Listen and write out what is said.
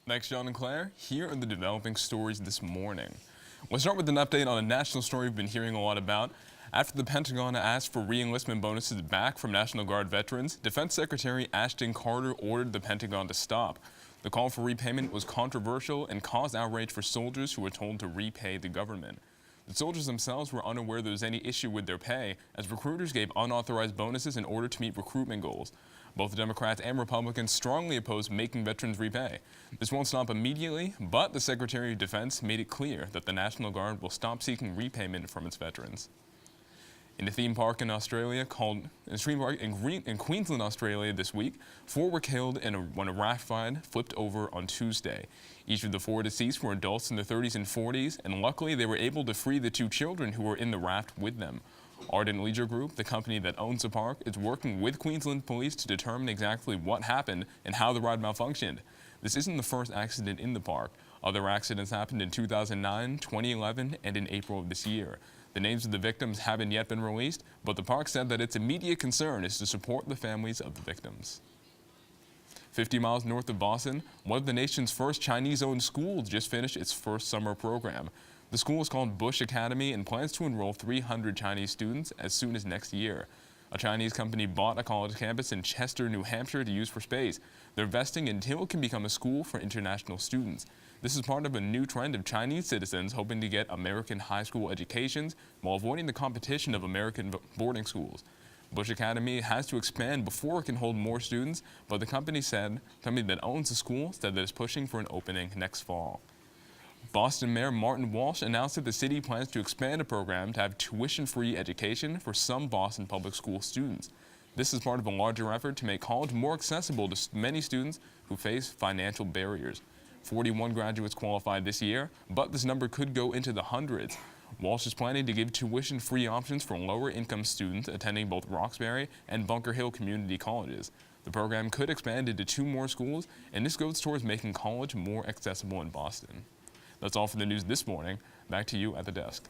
Thanks, John and Claire. Here are the developing stories this morning. We'll start with an update on a national story we've been hearing a lot about. After the Pentagon asked for re-enlistment bonuses back from National Guard veterans, Defense Secretary Ashton Carter ordered the Pentagon to stop. The call for repayment was controversial and caused outrage for soldiers who were told to repay the government. The soldiers themselves were unaware there was any issue with their pay, as recruiters gave unauthorized bonuses in order to meet recruitment goals. Both Democrats and Republicans strongly oppose making veterans repay. This won't stop immediately, but the Secretary of Defense made it clear that the National Guard will stop seeking repayment from its veterans. In a theme park in Australia called in Queensland, Australia this week, 4 were killed when a raft ride flipped over on Tuesday. Each of the 4 deceased were adults in their 30s and 40s, and luckily they were able to free the 2 children who were in the raft with them. Ardent Leisure Group, the company that owns the park, is working with Queensland police to determine exactly what happened and how the ride malfunctioned. This isn't the first accident in the park. Other accidents happened in 2009, 2011, and in April of this year. The names of the victims haven't yet been released, but the park said that its immediate concern is to support the families of the victims. 50 miles north of Boston, one of the nation's first Chinese-owned schools just finished its first summer program. The school is called Bush Academy and plans to enroll 300 Chinese students as soon as next year. A Chinese company bought a college campus in Chester, New Hampshire to use for space. They're investing until it can become a school for international students. This is part of a new trend of Chinese citizens hoping to get American high school educations while avoiding the competition of American boarding schools. Bush Academy has to expand before it can hold more students, but the company that owns the school said that it's pushing for an opening next fall. Boston Mayor Martin Walsh announced that the city plans to expand a program to have tuition-free education for some Boston public school students. This is part of a larger effort to make college more accessible to many students who face financial barriers. 41 graduates qualified this year, but this number could go into the hundreds. Walsh is planning to give tuition-free options for lower-income students attending both Roxbury and Bunker Hill community colleges. The program could expand into 2 more schools, and this goes towards making college more accessible in Boston. That's all for the news this morning. Back to you at the desk.